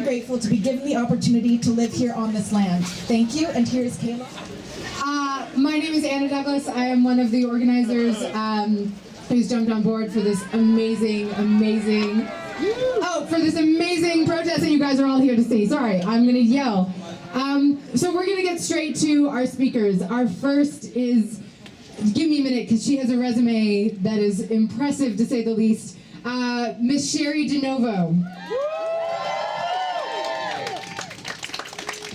grateful to be given the opportunity to live here on this land. Thank you, and here's Kayla. My name is Anna Douglas. I am one of the organizers who's jumped on board for this amazing protest that you guys are all here to see. Sorry, I'm going to yell. So we're going to get straight to our speakers. Our first is, give me a minute because she has a resume that is impressive to say the least, Miss Cheri DiNovo.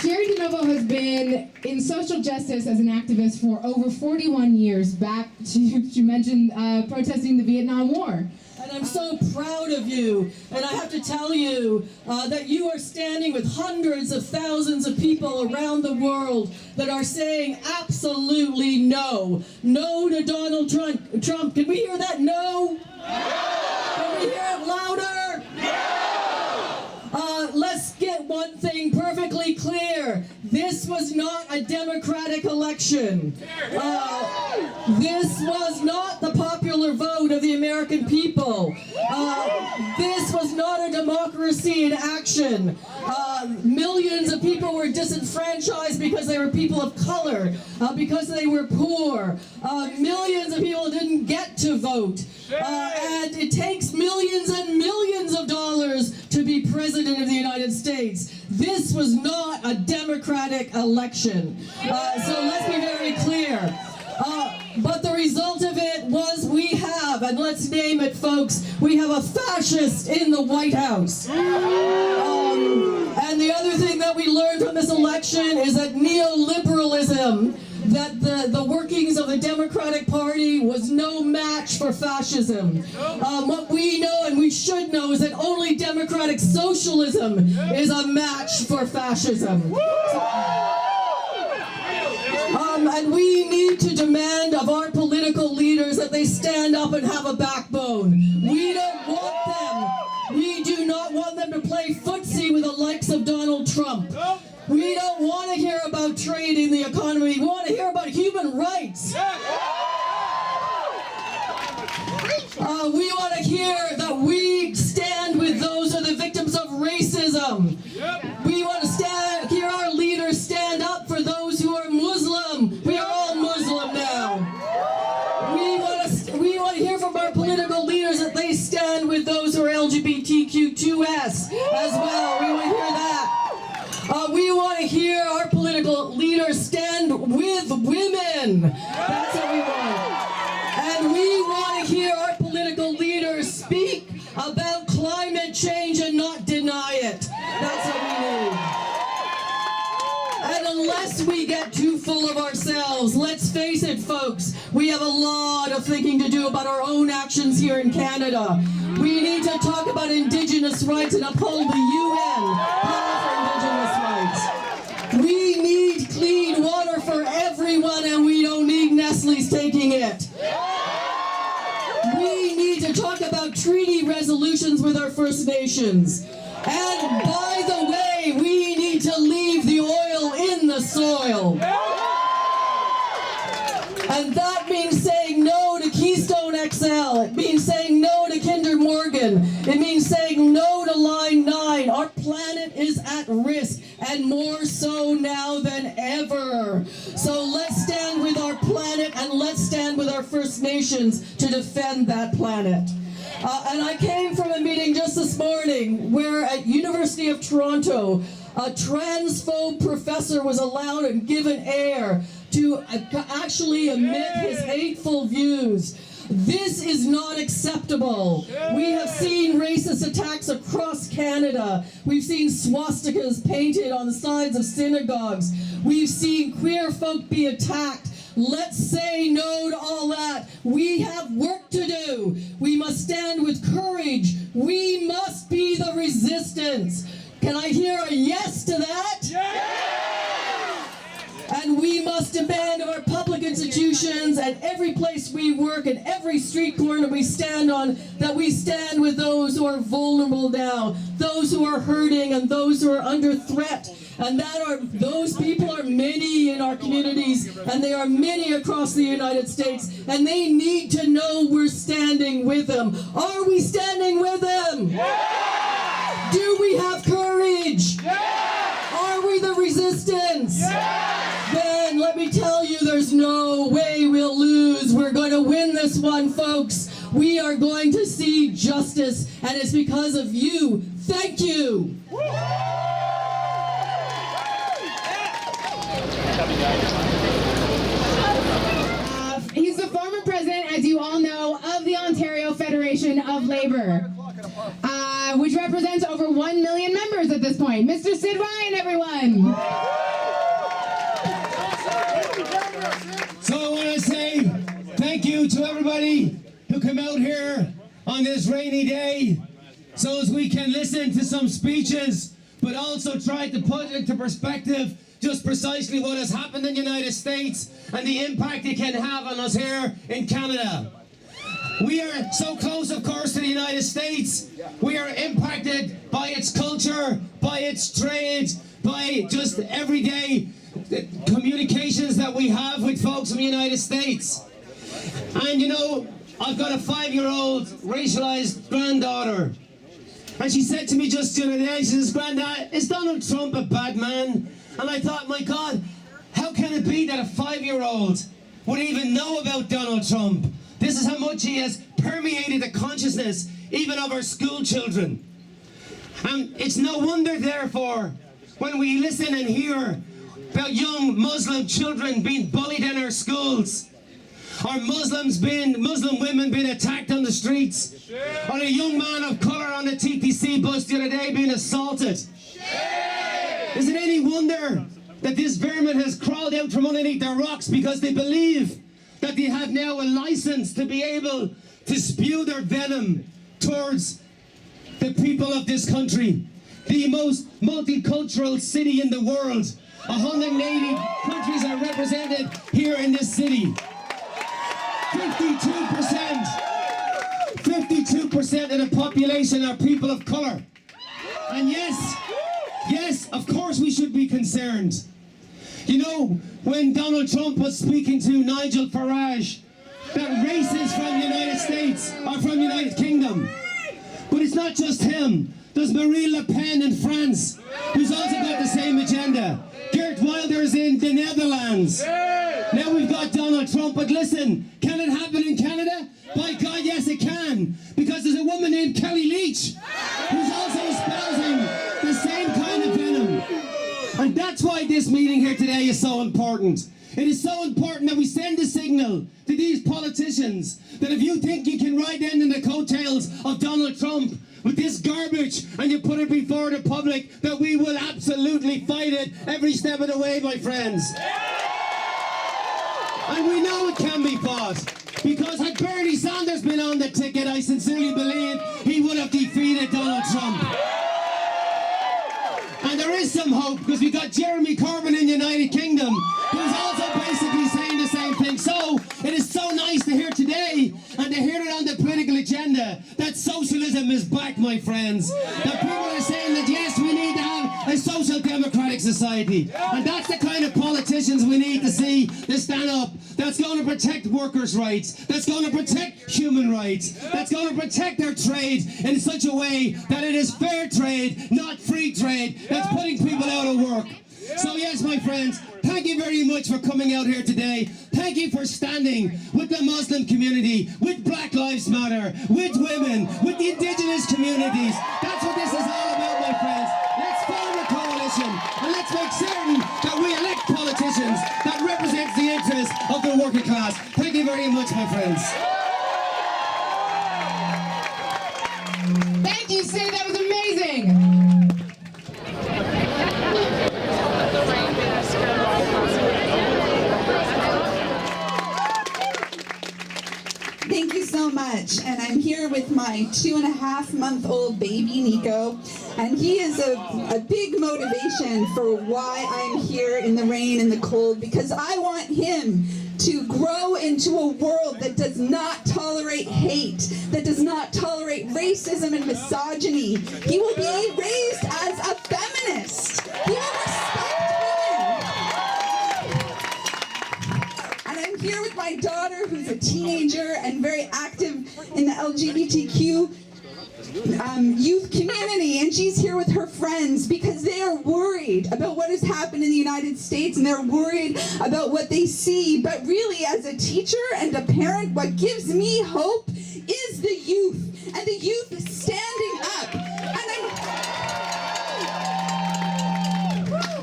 Cheri DiNovo has been in social justice as an activist for over 41 years, back to, she mentioned, protesting the Vietnam War. And I'm so proud of you, and I have to tell you that you are standing with hundreds of thousands of people around the world that are saying absolutely no. No to Donald Trump. Can we hear that no? Can we hear it louder? Let's get one thing perfectly clear. This was not a democratic election. This was not the popular vote of the American people. This was not a democracy in action. Millions of people were disenfranchised because they were people of color, because they were poor. Millions of people didn't get to vote. And it takes millions and millions of dollars to be president of the United States. This was not a democratic election. So let's be very clear. But the result of it was we have, and let's name it, folks, we have a fascist in the White House. And the other thing that we learned from this election is that neoliberalism, that the workings of the Democratic Party was no match for fascism. What we know and we should know is that only democratic socialism is a match for fascism. And we need to demand of our political leaders that they stand up and have a backbone. We don't want them. We do not want them to play footsie with the likes of Donald Trump. We don't want to hear about trade in the economy. We want to hear about human rights. We want to hear that we stand with those who are the victims of racism. We want to hear our leaders stand up for those who are Muslim. We are all Muslim now. We want to hear from our political leaders that they stand with those who are LGBTQ2S as well. We want to hear that. We want to hear our political leaders stand with women. That's what we want. And we want to hear our political leaders speak about climate change and not deny it. That's what we need. And unless we get too full of ourselves, let's face it, folks, we have a lot of thinking to do about our own actions here in Canada. We need to talk about Indigenous rights and uphold the UN power for Indigenous rights. We need clean water for everyone, and we don't need Nestle's taking it. We need to talk about treaty resolutions with our First Nations. And by the way, we need to leave the oil in the soil. And that means saying no to Keystone XL. It means saying no to Kinder Morgan. It means saying no to Line 9. Our planet is at risk, and more so now than ever. So let's stand with our planet, and let's stand with our First Nations to defend that planet. And I came from a meeting just this morning where at University of Toronto, a transphobe professor was allowed and given air to actually emit his hateful views. This is not acceptable. We have seen racist attacks across Canada. We've seen swastikas painted on the sides of synagogues. We've seen queer folk be attacked. Let's say no to all that. We have work to do. We must stand with courage. We must be the resistance. Can I hear a yes to that? And we must demand of our public institutions and every place we work and every street corner we stand on that we stand with those who are vulnerable now, those who are hurting and those who are under threat. And those people are many in our communities, and they are many across the United States, and they need to know we're standing with them. Are we standing with them? Do we have courage? this one, folks. We are going to see justice, and it's because of you. Thank you. He's the former president, as you all know, of the Ontario Federation of Labour, which represents over 1 million members at this point. Mr. Sid Ryan, everyone. So I want to say thank you to everybody who came out here on this rainy day so as we can listen to some speeches, but also try to put into perspective just precisely what has happened in the United States and the impact it can have on us here in Canada. We are so close, of course, to the United States. We are impacted by its culture, by its trade, by just everyday communications that we have with folks in the United States. And you know, I've got a 5-year-old racialized granddaughter. And she said to me just the other day, she says, "Granddad, is Donald Trump a bad man?" And I thought, my God, how can it be that a 5-year-old would even know about Donald Trump? This is how much he has permeated the consciousness even of our school children. And it's no wonder, therefore, when we listen and hear about young Muslim children being bullied in our schools, or Muslim women being attacked on the streets, or a young man of colour on the TTC bus the other day being assaulted. Is it any wonder that this vermin has crawled out from underneath their rocks because they believe that they have now a license to be able to spew their venom towards the people of this country, the most multicultural city in the world. 180 countries are represented here in this city. 52% of the population are people of colour. And yes, of course we should be concerned. You know, when Donald Trump was speaking to Nigel Farage, that races from the United States or from the United Kingdom. But it's not just him. There's Marine Le Pen in France, who's also got the same agenda. Geert Wilders in the Netherlands. Now we've got Donald Trump, but listen, can it happen in Canada? By God, yes it can. Because there's a woman named Kelly Leitch, who's also espousing the same kind of venom. And that's why this meeting here today is so important. It is so important that we send a signal to these politicians that if you think you can ride in the coattails of Donald Trump with this garbage and you put it before the public, that we will absolutely fight it every step of the way, my friends. And we know it can be fought, because had Bernie Sanders been on the ticket, I sincerely believe he would have defeated Donald Trump. And there is some hope, because we got Jeremy Corbyn in the United Kingdom, who's also basically saying the same thing. So it is so nice to hear today, and to hear it on the political agenda, that socialism is back, my friends. That people are saying that yes, we need to have a social democratic society. And that's the kind of politicians we need to see to stand up. That's going to protect workers' rights. That's going to protect human rights. That's going to protect their trade in such a way that it is fair trade, not free trade, that's putting people out of work. So yes, my friends, thank you very much for coming out here today. Thank you for standing with the Muslim community, with Black Lives Matter, with women, with the indigenous communities. That's what this is all about, my friends. Let's form a coalition, and let's make certain that we elect politicians that represent the interests of the working class. Thank you very much, my friends. Thank you, Sid. That was amazing. Thank you so much. And I'm here with my 2.5-month-old baby, Nico. And he is a big motivation for why I'm here in the rain and the cold, because I want him to grow into a world that does not tolerate hate, that does not tolerate racism and misogyny. He will be raised as a feminist. He will respect women. And I'm here with my daughter, who's a teenager and very active in the LGBTQ youth community, and she's here with her friends because they are worried worried about what has happened in the United States, and they're worried about what they see. But really, as a teacher and a parent, what gives me hope is the youth, and the youth is standing up. And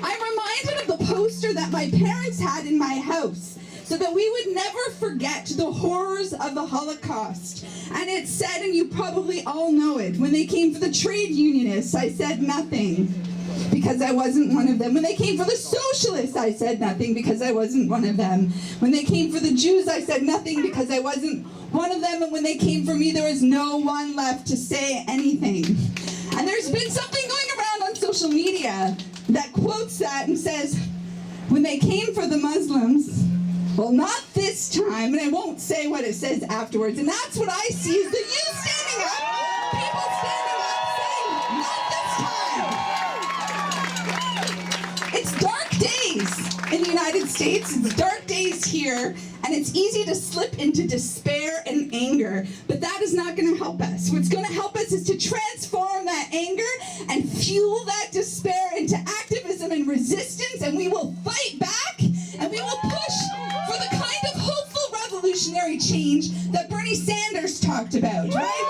I'm reminded of the poster that my parents had in my house, so that we would never forget the horrors of the Holocaust. And it said, and you probably all know it, when they came for the trade unionists, I said nothing because I wasn't one of them. When they came for the socialists, I said nothing because I wasn't one of them. When they came for the Jews, I said nothing because I wasn't one of them. And when they came for me, there was no one left to say anything. And there's been something going around on social media that quotes that and says, when they came for the Muslims, well, not this time, and I won't say what it says afterwards. And that's what I see is the youth standing up, people standing up saying, not this time. It's dark days in the United States, it's dark days here, and it's easy to slip into despair and anger, but that is not going to help us. What's going to help us is to transform that anger and fuel that despair into activism and resistance, and we will fight back, and we will push for the kind of hopeful revolutionary change that Bernie Sanders talked about, right?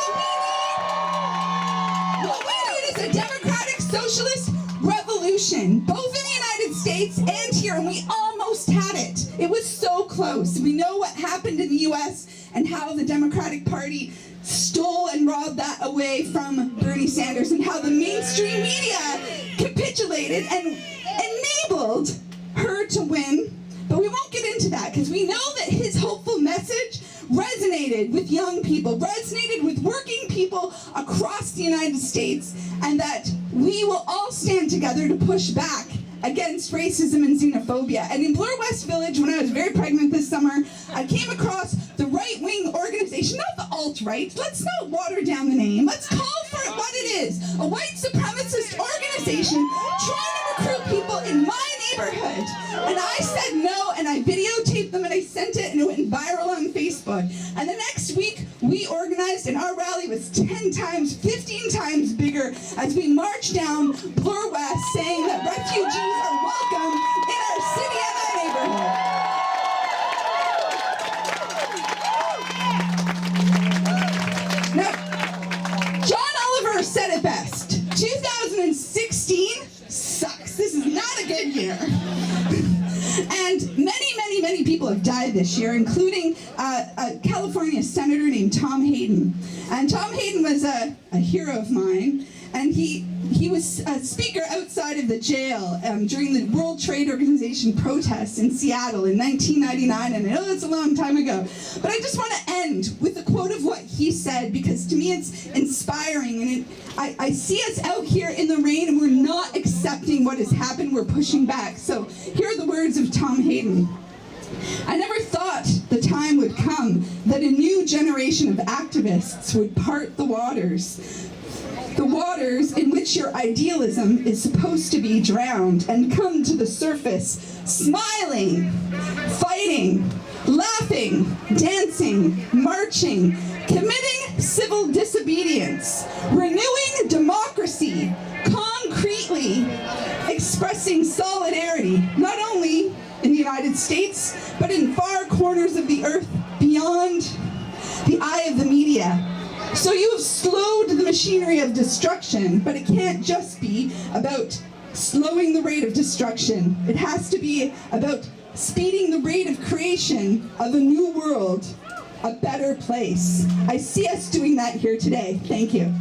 What we need is a democratic socialist revolution, both in the United States and here, and we almost had it. It was so close. We know what happened in the US and how the Democratic Party stole and robbed that away from Bernie Sanders, and how the mainstream media capitulated and enabled her to win. But we won't get into that because we know that his hopeful message resonated with young people, resonated with working people across the United States, and that we will all stand together to push back against racism and xenophobia. And in Bloor West Village, when I was very pregnant this summer, I came across the right-wing organization, not the alt-right. Let's not water down the name. Let's call for it what it is. A white supremacist organization trying to recruit people in my neighborhood. And I said no, and I videotaped them, and I sent it, and it went viral on Facebook. And the next week, we organized, and our rally was 10 times, 15 times bigger as we marched down Bloor West saying that refugees are welcome in our city and our neighborhood. Now, John Oliver said it best. 2016 sucks. This is not a good year. And many people have died this year, including a California senator named Tom Hayden. And Tom Hayden was a hero of mine, and he was a speaker outside of the jail during the World Trade Organization protests in Seattle in 1999, and I know that's a long time ago. But I just want to end with a quote of what he said, because to me it's inspiring, and I see us out here in the rain, and we're not accepting what has happened, we're pushing back. So here are the words of Tom Hayden. I never thought the time would come that a new generation of activists would part the waters in which your idealism is supposed to be drowned, and come to the surface, smiling, fighting, laughing, dancing, marching, committing civil disobedience, renewing democracy, concretely expressing solidarity, not only in the United States, but in far corners of the earth beyond the eye of the media. So you have slowed the machinery of destruction, but it can't just be about slowing the rate of destruction. It has to be about speeding the rate of creation of a new world, a better place. I see us doing that here today. Thank you.